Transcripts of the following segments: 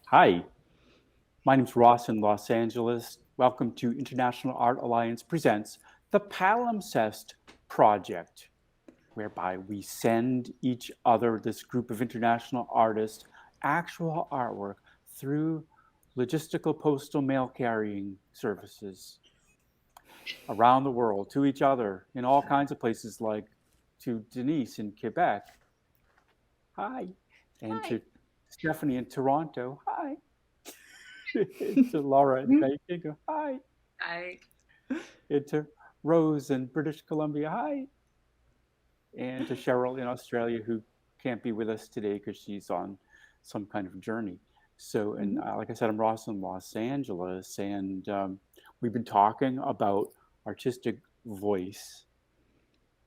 Hi, my name's Ross in Los Angeles. Welcome to International Art Alliance presents the Palimpsest Project, whereby we send each other, this group of international artists, actual artwork through logistical postal mail carrying services around the world to each other in all kinds of places, like to Denise in Quebec. Hi. And Hi. to Stephanie in Toronto. Hi. To Laura in Vancouver. Hi. I And to Rose in British Columbia. Hi. And to Cheryl in Australia, who can't be with us today because she's on some kind of journey. So, and Mhm. like I said, I'm Ross in Los Angeles, and we've been talking about artistic voice,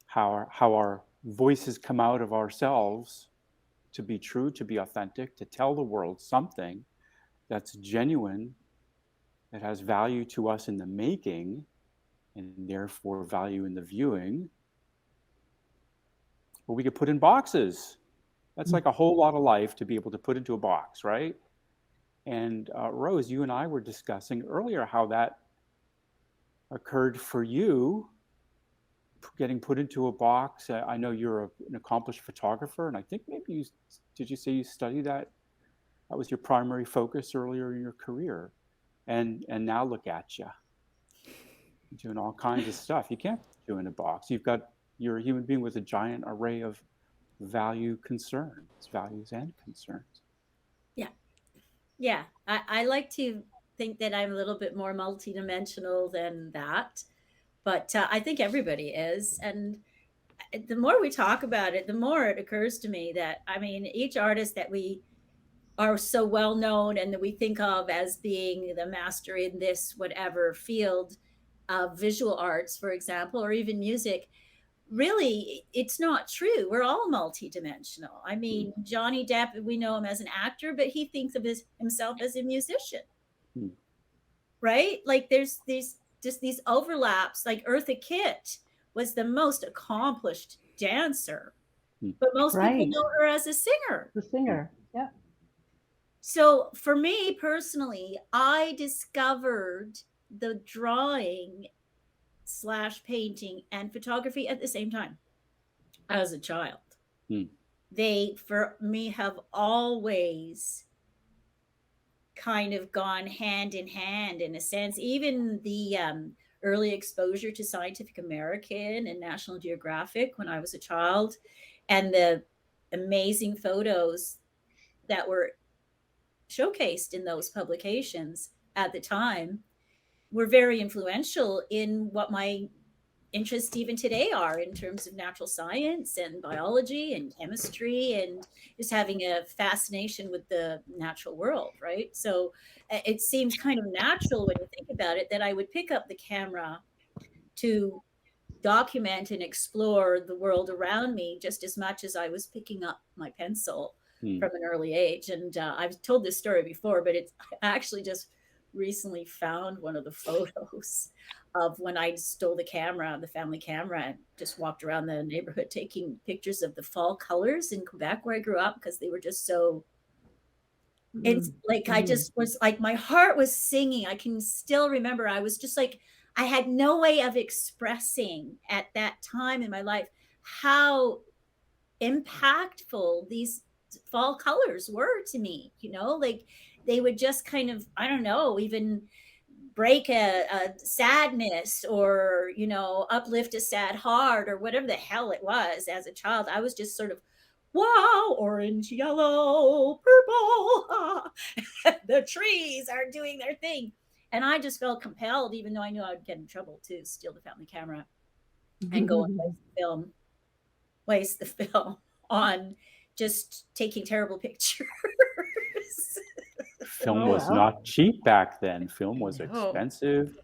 how our voices come out of ourselves to be true, to be authentic, to tell the world something that's genuine, that has value to us in the making, and therefore value in the viewing, well, we could put in boxes. That's like a whole lot of life to be able to put into a box, right? And Rose, you and I were discussing earlier how that occurred for you, getting put into a box. I know you're an accomplished photographer, and I think maybe you did. You say you studied that? That was your primary focus earlier in your career, and now look at you doing all kinds of stuff. You can't put you in a box. You're a human being with a giant array of values and concerns. Yeah. Yeah. I like to think that I'm a little bit more multidimensional than that, but I think everybody is. And the more we talk about it, the more it occurs to me that, I mean, each artist that we are so well known and that we think of as being the master in this whatever field of visual arts, for example, or even music, really it's not true. We're all multidimensional. I mean, Johnny Depp, we know him as an actor, but he thinks of himself as a musician, Mm-hmm. right? Like there's these just these overlaps. Like Eartha Kitt was the most accomplished dancer, but most people Right. know her as a singer. The singer. Yeah. So for me personally, I discovered the drawing slash painting and photography at the same time as a child. They, for me, have always kind of gone hand in hand in a sense. Even the early exposure to Scientific American and National Geographic when I was a child, and the amazing photos that were showcased in those publications at the time were very influential in what my interests even today are in terms of natural science and biology and chemistry and just having a fascination with the natural world, right? So it seems kind of natural when you think about it that I would pick up the camera to document and explore the world around me just as much as I was picking up my pencil Mm-hmm. from an early age. And I've told this story before, but it's I actually just recently found one of the photos of when I stole the camera, the family camera, and just walked around the neighborhood taking pictures of the fall colors in Quebec where I grew up because they were just so it's like I Mm-hmm. just was like my heart was singing. I can still remember I was just like I had no way of expressing at that time in my life how impactful these fall colors were to me, like they would just kind of, I don't know, even break a sadness or, uplift a sad heart or whatever the hell it was as a child. I was just sort of, wow, orange, yellow, purple. The trees are doing their thing. And I just felt compelled, even though I knew I would get in trouble, to steal the family camera and go and waste the film on just taking terrible pictures. Film Oh was well. not cheap back then. Film was No. expensive. Yeah,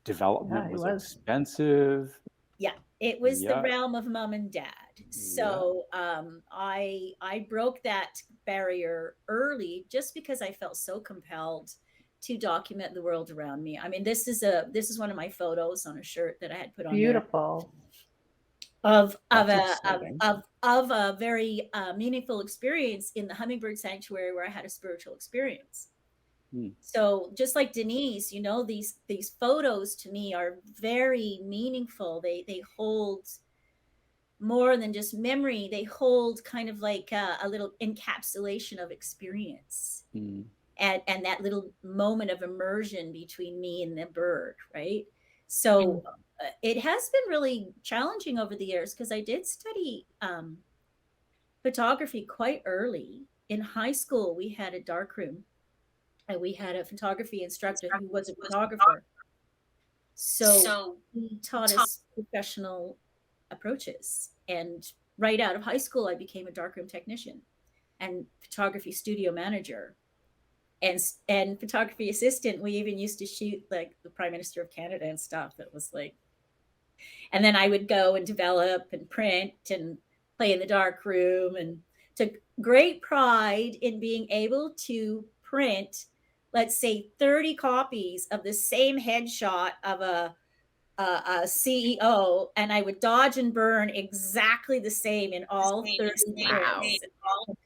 Development it was was. expensive. Yeah, it was the Yeah, realm of mom and dad. yeah. So I broke that barrier early just because I felt so compelled to document the world around me. I mean, this is one of my photos on a shirt that I had put on there Beautiful. of That's a exciting. of a very meaningful experience in the hummingbird sanctuary where I had a spiritual experience. Mm, So just like Denise, these photos to me are very meaningful. They hold more than just memory. They hold kind of like a little encapsulation of experience, mm, and that little moment of immersion between me and the bird, right? Mm. So it has been really challenging over the years because I did study photography quite early. In high school, we had a darkroom and we had a photography instructor who was a photographer. So he taught us professional approaches. And right out of high school, I became a darkroom technician and photography studio manager and photography assistant. We even used to shoot like the Prime Minister of Canada and stuff. It was like, and then I would go and develop and print and play in the dark room, and took great pride in being able to print, let's say, 30 copies of the same headshot of CEO, and I would dodge and burn exactly the same in all 30 Wow. prints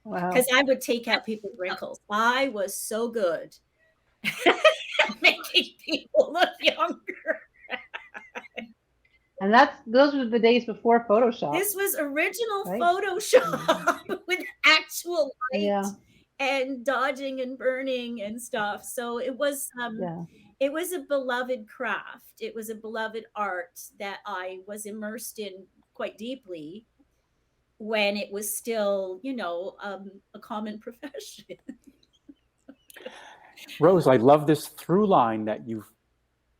Wow. because I would take out people's wrinkles. I was so good at making people look younger. And those were the days before Photoshop, This was original right? Photoshop with actual light Yeah. and dodging and burning and stuff. So Yeah. it was a beloved craft. It was a beloved art that I was immersed in quite deeply when it was still, a common profession. Rose, I love this through line that you've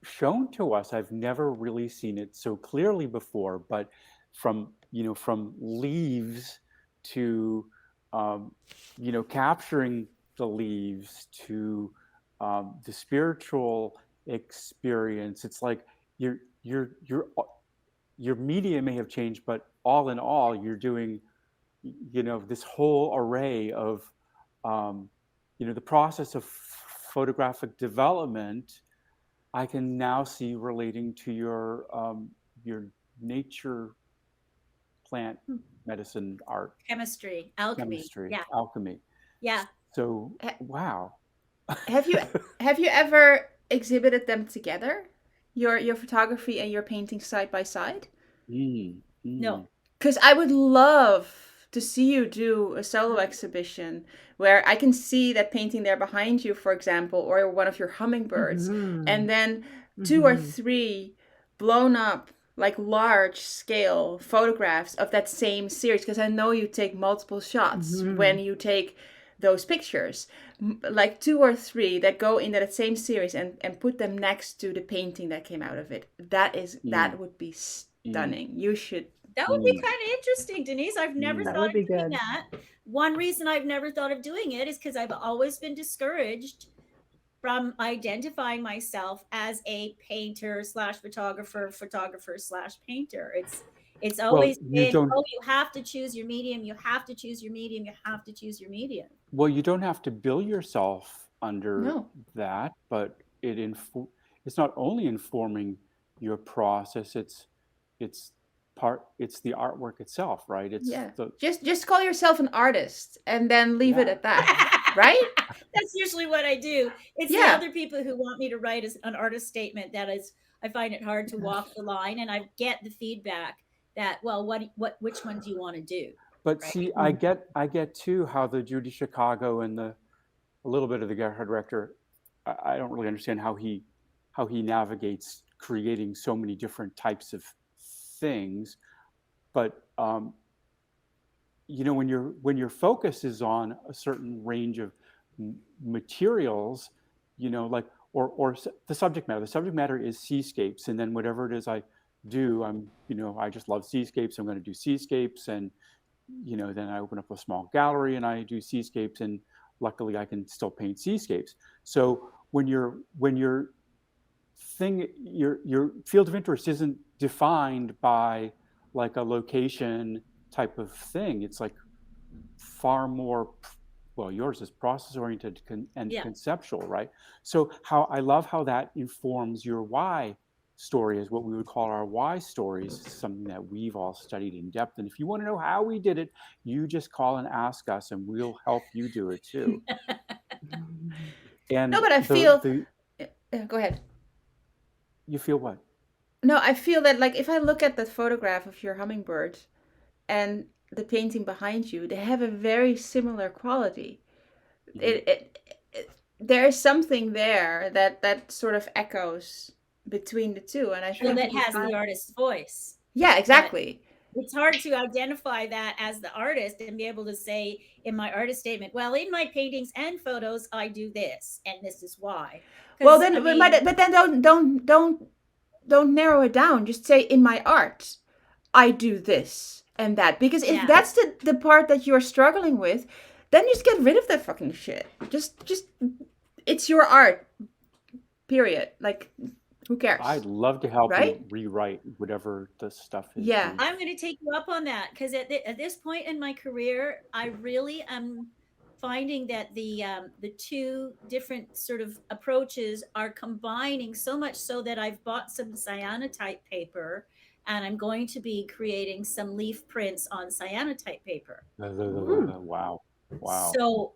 shown to us. I've never really seen it so clearly before, but from leaves to capturing the leaves to the spiritual experience. It's like your your your your media may have changed, but all in all, you're doing this whole array of um, the process of photographic development. I can now see relating to your nature, plant medicine, art, Chemistry, alchemy. chemistry, Yeah. alchemy. Yeah. So Ha- wow. Have you ever exhibited them together? Your photography and your painting side by side? Mm, No. mm, Because I would love to see you do a solo exhibition where I can see that painting there behind you, for example, or one of your hummingbirds, Mm-hmm. and then two or Mm-hmm. three blown up, like large scale photographs of that same series. Because I know you take multiple shots Mm-hmm. when you take those pictures, like two or three that go into that same series, and put them next to the painting that came out of it. mm, That would be mm, stunning. You should. That would be mm, kind of interesting, Denise. I've never mm, That thought would of be doing good. that. One reason I've never thought of doing it is because I've always been discouraged from identifying myself as a painter slash photographer slash painter. It's well, always you been, don't. oh, you have to choose your medium, you have to choose your medium, you have to choose your medium. Well, you don't have to bill yourself under No. that, but it's not only informing your process, it's it's the artwork itself, right? It's Yeah. the Just call yourself an artist and then leave it yeah. at that. Right? That's usually what I do. It's the Yeah. other people who want me to write an artist statement that is, I find it hard to walk the line, and I get the feedback that, well, which one do you want to do, But right? see, Mm. I get too how the Judy Chicago and the a little bit of the Gerhard Richter. I don't really understand how he navigates creating so many different types of things. But when your focus is on a certain range of materials, like or the subject matter is seascapes, and then whatever it is I do, I just love seascapes. I'm going to do seascapes, and then I open up a small gallery and I do seascapes, and luckily I can still paint seascapes. So your field of interest isn't defined by like a location type of thing. It's like far more, well, yours is process oriented and Yeah. conceptual, right? So how I love how that informs your why story, is what we would call our why stories, something that we've all studied in depth. And if you want to know how we did it, you just call and ask us and we'll help you do it too. And No, but I feel. the Go ahead. you feel what? No, I feel that like if I look at that photograph of your hummingbird and the painting behind you, they have a very similar quality. Mhm. There is something there that sort of echoes between the two, and I Well, think that it is has the not. artist's voice. Yeah, But exactly. it's hard to identify that as the artist and be able to say in my artist statement, well, in my paintings and photos, I do this, and this is why. Well, Because I then, mean, but then don't narrow it down. Just say in my art, I do this and that. Because if yeah, that's the part that you're struggling with, then just get rid of that fucking shit. Just it's your art. Period. Like, who cares, I'd love to help you right? rewrite whatever the stuff is Yeah. you. I'm going to take you up on that because at this point in my career, I really am finding that the two different sort of approaches are combining so much so that I've bought some cyanotype paper and I'm going to be creating some leaf prints on cyanotype paper. Wow. Wow. So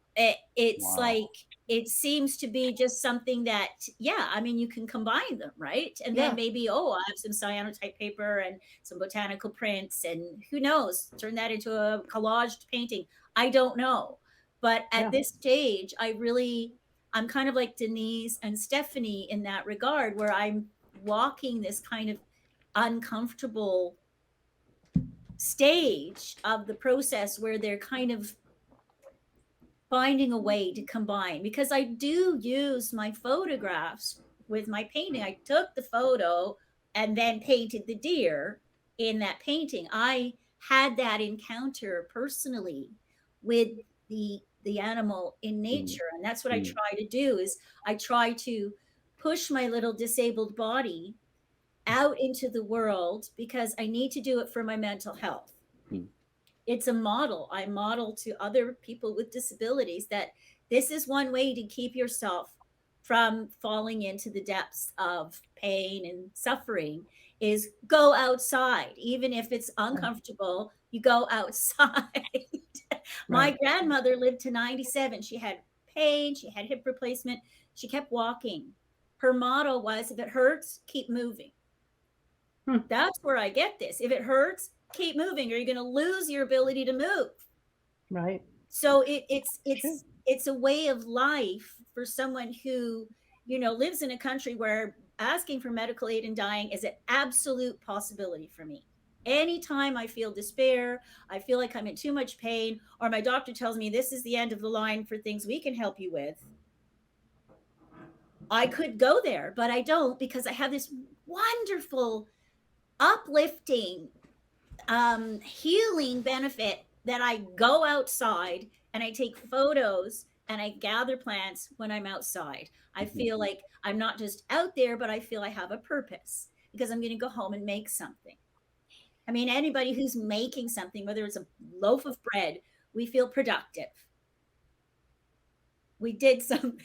it's Wow. like it seems to be just something that, yeah, I mean, you can combine them, right? And then Yeah. maybe, oh, I have some cyanotype paper and some botanical prints, and who knows, turn that into a collaged painting. I don't know. But at Yeah. this stage, I'm kind of like Denise and Stephanie in that regard, where I'm walking this kind of uncomfortable stage of the process where they're kind of finding a way to combine, because I do use my photographs with my painting. I took the photo and then painted the deer in that painting. I had that encounter personally with the animal in Mm, nature, and that's what I mm, try to do is I try to push my little disabled body out into the world because I need to do it for my mental health. mm, It's a model. I model to other people with disabilities that this is one way to keep yourself from falling into the depths of pain and suffering is go outside. Even if it's uncomfortable, you go outside. My Right. grandmother lived to 97. She had pain, she had hip replacement, she kept walking. Her motto was, if it hurts, keep moving. Hmm. That's where I get this. If it hurts, keep moving, or you're going to lose your ability to move. Right. So True. it's a way of life for someone who lives in a country where asking for medical aid and dying is an absolute possibility for me. Anytime I feel despair, I feel like I'm in too much pain, or my doctor tells me this is the end of the line for things we can help you with, I could go there, but I don't, because I have this wonderful, uplifting, healing benefit that I go outside and I take photos and I gather plants when I'm outside. I mhm. feel like I'm not just out there, but I feel I have a purpose because I'm going to go home and make something. I mean, anybody who's making something, whether it's a loaf of bread, we feel productive. We did something,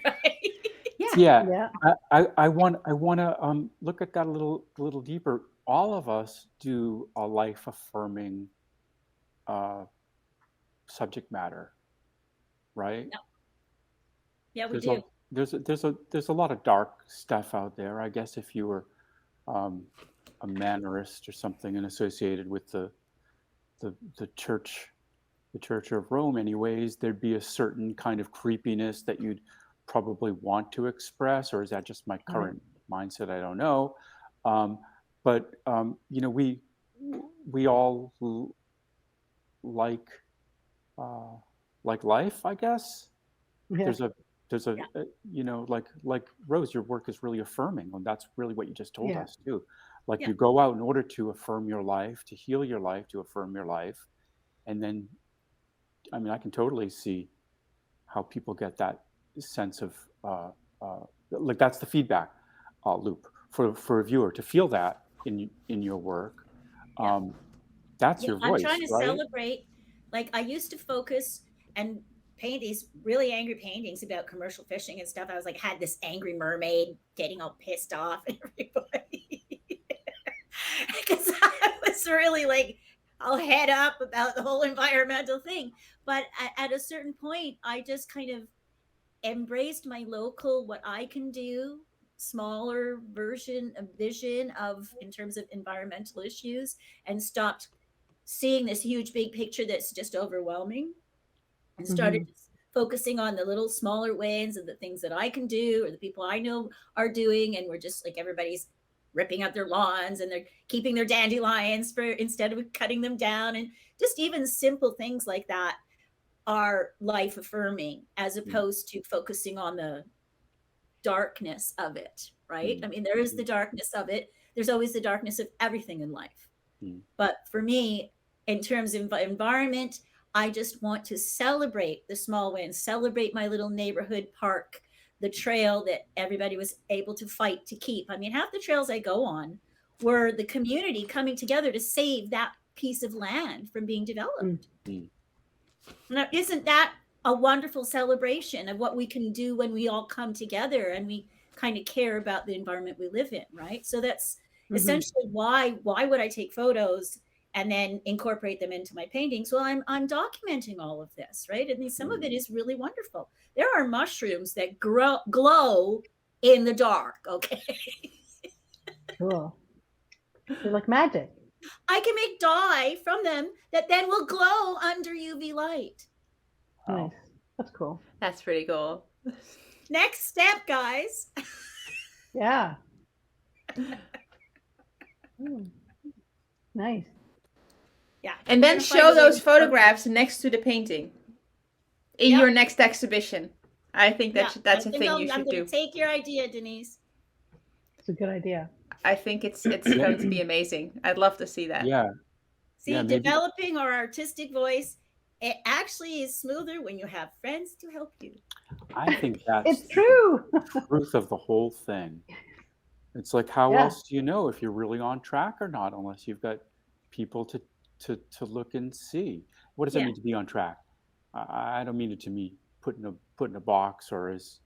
right? Yeah. Yeah, Yeah. I want to look at that a little deeper. All of us do a life affirming uh, subject matter, right? Yeah, we There's do. a there's a lot of dark stuff out there. I guess if you were um, a mannerist or something and associated with the church, the Church of Rome, anyways, there'd be a certain kind of creepiness that you'd probably want to express, or is that just my Right. current mindset? I don't know. Um, but we all like uh, like life, I guess. Yeah. There's a there's a Yeah. like Rose, your work is really affirming, and that's really what you just told Yeah. us too. Like Yeah. you go out in order to affirm your life, to heal your life, to affirm your life, and then I mean I can totally see how people get that sense of like that's the feedback loop for a viewer to feel that in your work. Yeah. Um, that's Yeah, your I'm trying voice, to right? celebrate. Like I used to focus and paint these really angry paintings about commercial fishing and stuff. I was like, had this angry mermaid getting all pissed off at everybody because I was really like all head up about the whole environmental thing. But at a certain point, I just kind of embraced my local, what I can do, smaller vision of in terms of environmental issues, and stopped seeing this huge big picture that's just overwhelming, and started focusing on the little smaller wins and the things that I can do or the people I know are doing. And we're just like, everybody's ripping up their lawns and they're keeping their dandelions for instead of cutting them down. And just even simple things like that are life affirming, as opposed to focusing on the darkness of it, right? I mean, there is the darkness of it. There's always the darkness of everything in life. But for me, in terms of environment, I just want to celebrate the small wins, celebrate my little neighborhood park, the trail that everybody was able to fight to keep. I mean, half the trails I go on were the community coming together to save that piece of land from being developed. Now, isn't that a wonderful celebration of what we can do when we all come together and we kind of care about the environment we live in, right? So that's essentially why would I take photos and then incorporate them into my paintings? Well, I'm documenting all of this, right? I mean, some of it is really wonderful. There are mushrooms that glow in the dark, okay? Cool. They're like magic. I can make dye from them that then will glow under UV light. Nice. That's cool. That's pretty cool. Next step, guys. Yeah. Nice. Yeah. And then We're gonna find show a way those to- photographs next to the painting in your next exhibition. I think that's a I thing think you I'm should gonna do. take your idea, Denise. It's a good idea. I think it's going to be amazing. I'd love to see that. Yeah. See, Yeah, maybe- developing our artistic voice, it actually is smoother when you have friends to help you. I think that's It's true. the truth of the whole thing. It's like, how Yeah. else do you know if you're really on track or not, unless you've got people to look and see? What does that Yeah. mean to be on track? I don't mean it to me put in a box, or as,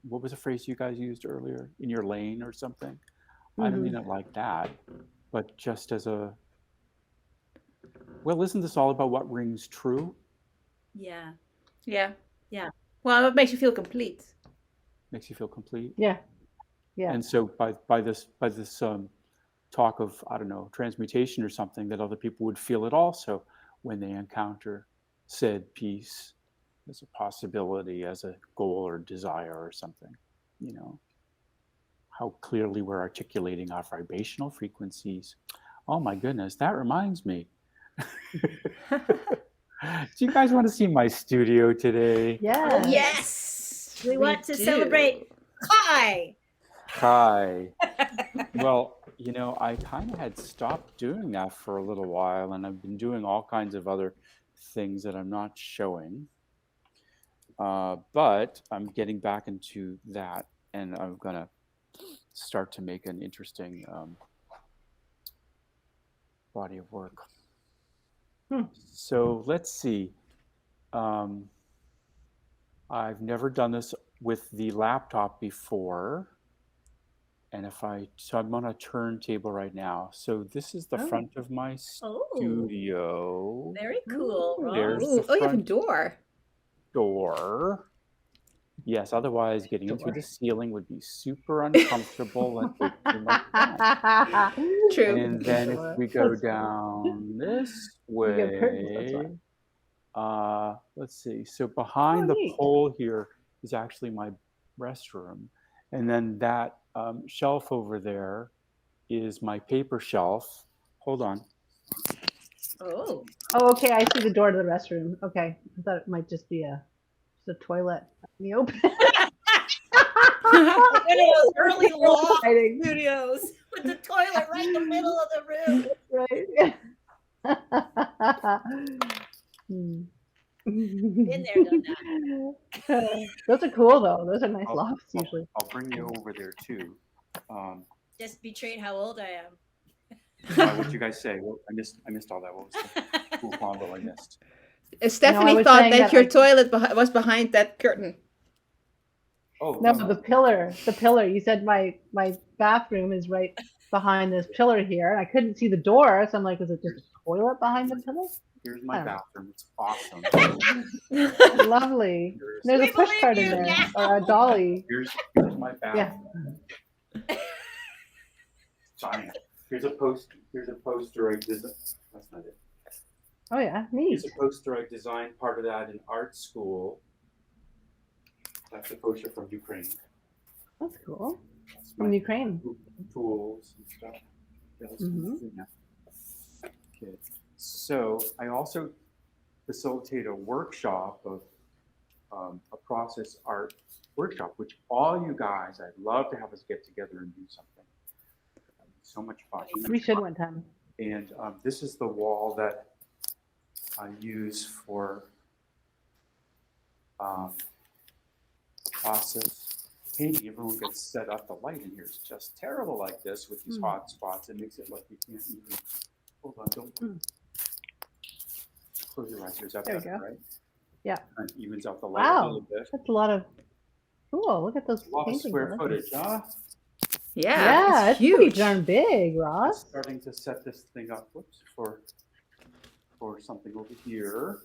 what was the phrase you guys used earlier, in your lane or something? I don't mean it like that, but just as a, well, isn't this all about what rings true? Yeah. Yeah. Yeah. Well, it makes you feel complete. Makes you feel complete. Yeah. Yeah. And so by this talk of, I don't know, transmutation or something, that other people would feel it also when they encounter said piece as a possibility, as a goal or desire or something, you know, how clearly we're articulating our vibrational frequencies. Oh my goodness, that reminds me. Do you guys want to see my studio today? Yeah. Yes. We want to celebrate Kai. Hi. Well, you know, I kind of had stopped doing that for a little while, and I've been doing all kinds of other things that I'm not showing. But I'm getting back into that, and I'm going to start to make an interesting body of work. So let's see. I've never done this with the laptop before. And so I'm on a turntable right now. So this is the front of my studio. Very cool. There's Ooh, the you have a front door. door. Yes, otherwise getting in through the ceiling would be super uncomfortable and take too much time. True. And then if we go down this You get curtains, that's way, let's see. So behind the neat. pole here is actually my restroom. And then that shelf over there is my paper shelf. Hold on. Oh. Oh, okay. I see the door to the restroom. Okay. I thought it might just be a toilet in the open. One of those early law Exciting. studios with the toilet right in the middle of the room. Right. Been there, done that. Those are cool though. Those are nice I'll- lofts usually. I'll bring you over there too. Just betrayed how old I am. What did you guys say? Well, I missed all that. What was the cool combo I missed? Stephanie was thought saying that that your I- toilet was behind that curtain. Oh, No, the pillar. You said my bathroom is right behind this pillar here, and I couldn't see the door, so I'm like, is it just a toilet behind the pillar? Here's my Oh. bathroom. It's awesome. Lovely. Here's, There's We a push believe cart in you there, now. or a dolly. here's my Yeah. bathroom. Giant. Here's a poster I designed. That's not it. Oh yeah, neat. Here's a poster I designed, part of that in art school. That's a poster from Ukraine. That's cool. That's From my Ukraine. tools and stuff. That's Mhm. Okay. So I also facilitate a workshop of a process art workshop, which all you guys, I'd love to have us get together and do something. So much fun. We should one time. And this is the wall that I use for process painting. Everyone gets set up. The light in here is just terrible like this with these hot spots. It makes it like you can't even, hold on, don't close your eyes. Here's that There we better, go. right? Yeah. And evens out the light a little Wow, bit. that's a lot of. Cool. Look at those A lot of paintings. square They're footage, huh? Yeah, it's it's pretty huge. darn big, I'm Ross. starting to set this thing up, whoops, for something over here.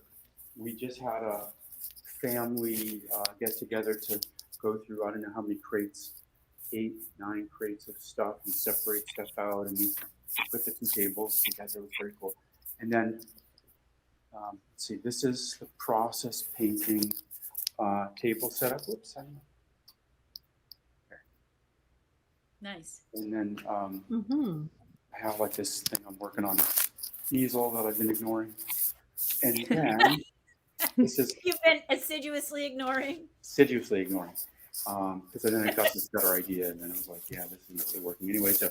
We just had a family get together to go through, I don't know how many crates, 8, 9 crates of stuff and separate stuff out, and we put the 2 tables together. It was very cool. And then, let's see, this is the process painting table setup. Whoops, I don't know. Nice. And then Mm-hmm. I have like this thing I'm working on, easel that I've been ignoring. And then this is You've been assiduously ignoring. assiduously ignoring. Because then I got this better idea, and then I was like, yeah, this isn't really working anyway. So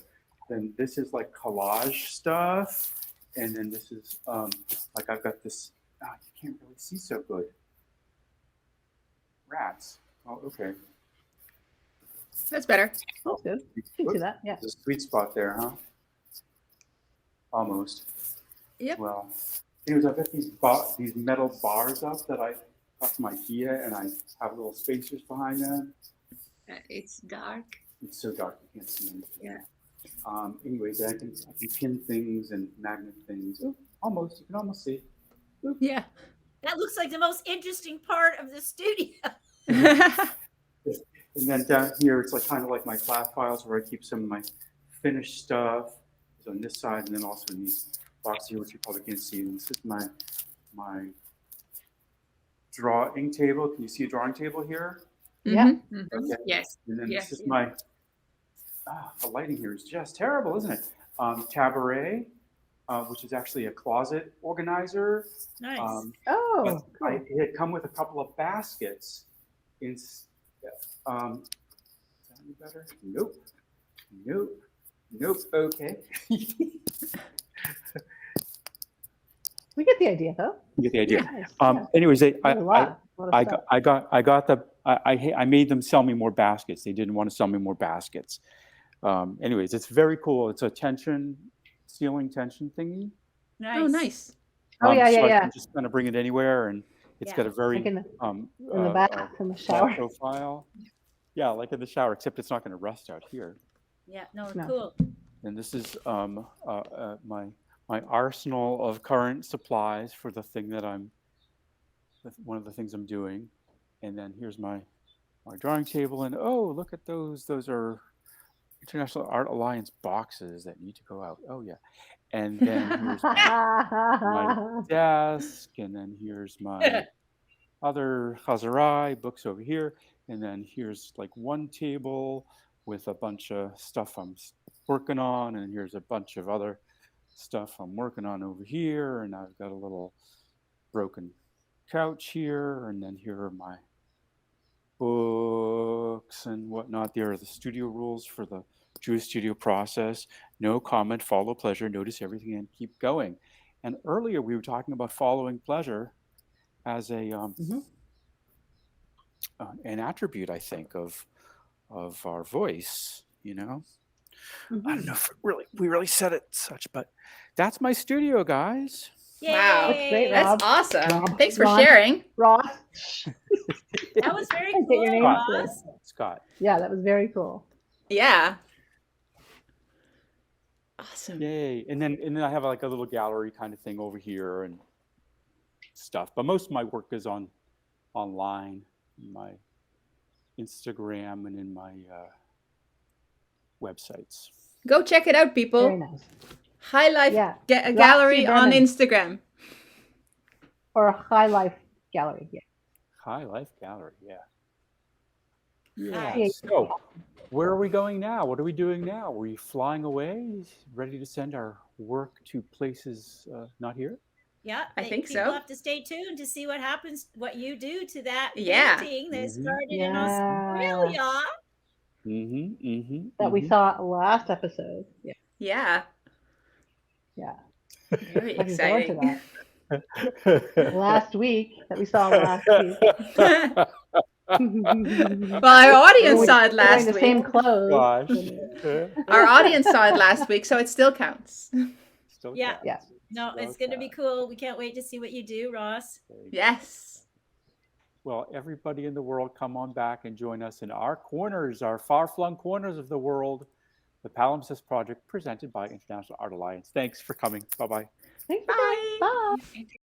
then this is like collage stuff, and then this is like I've got this. You can't really see so good. Rats. Oh, okay. That's better. That's good. You can see that. Yeah. There's a sweet spot there, huh? Almost. Yep. Well, anyways, I've got these metal bars up that I got from IKEA, and I have little spacers behind them. It's dark. It's so dark you can't see anything. Yeah. Anyways, I can pin things and magnet things. Oh, almost. You can almost see. Yeah. That looks like the most interesting part of the studio. And then down here, it's like kind of like my flat files where I keep some of my finished stuff. So on this side, and then also in these boxes here, which you probably can't see. And this is my drawing table. Can you see a drawing table here? Yeah. Okay. Yes. And then Yes, this is my, the lighting here is just terrible, isn't it? Cabaret, which is actually a closet organizer. Nice. Oh, But cool. it had come with a couple of baskets. Is that any better? Nope. Nope. Nope. Okay. We get the idea, though. You get the idea. Nice. Yeah. Anyways, There's a lot of stuff. I made them sell me more baskets. They didn't want to sell me more baskets. Anyways, it's very cool. It's a ceiling tension thingy. Nice. Oh, nice. Oh, yeah, so yeah, I yeah. can just kind of bring it anywhere, and it's got a very Like in um, the bath, in the shower. profile. Yeah, like in the shower, except it's not going to rust out here. Yeah. No. No. Cool. And this is my arsenal of current supplies for the thing that one of the things I'm doing. And then here's my drawing table, and oh, look at those. Those are International Art Alliance boxes that need to go out. Oh yeah. And then here's my desk, and then here's my other Hazarai books over here, and then here's like one table with a bunch of stuff I'm working on, and here's a bunch of other stuff I'm working on over here, and I've got a little broken couch here, and then here are my books and whatnot. There are the studio rules for the Jewish studio process. No comment, follow pleasure, notice everything, and keep going. And earlier we were talking about following pleasure as a an attribute, I think, of our voice. You know, I don't know if we really said it such, but that's my studio, guys. Yay. Wow. That's great, That's Rob. awesome. Rob. Thanks for Ron. sharing. Ross. That was very Get your cool, name Ross. Scott. Yeah, that was very cool. Yeah. Awesome. Yay. And then I have like a little gallery kind of thing over here, and stuff, but most of my work is online, in my Instagram and in my websites. Go check it out, Very people. nice. High Life Yeah. Gallery on Berman. Instagram. Or a High Life Gallery. Yeah. High Life Gallery, yeah. Hi. Yeah. So, where are we going now? What are we doing now? Are we flying away, ready to send our work to places not here? Yeah, I think people so. have to stay tuned to see what happens, what you do to that Yeah. painting that Mhm. started in Yeah. Australia. That we saw last episode. Yeah. Yeah. Yeah. Very Looking forward to exciting. that. Last week that we saw last week. Well, our audience saw it Wearing last the same week. clothes. Gosh. Our audience saw it last week, so it still counts. Still Yeah. counts. Yeah. No, Still it's going to be counts. cool. We can't wait to see what you do, Ross. Yes. Well, everybody in the world, come on back and join us in our corners, our far-flung corners of the world, the Palimpsest Project presented by International Art Alliance. Thanks for coming. Bye-bye. Thanks Bye. again. Bye.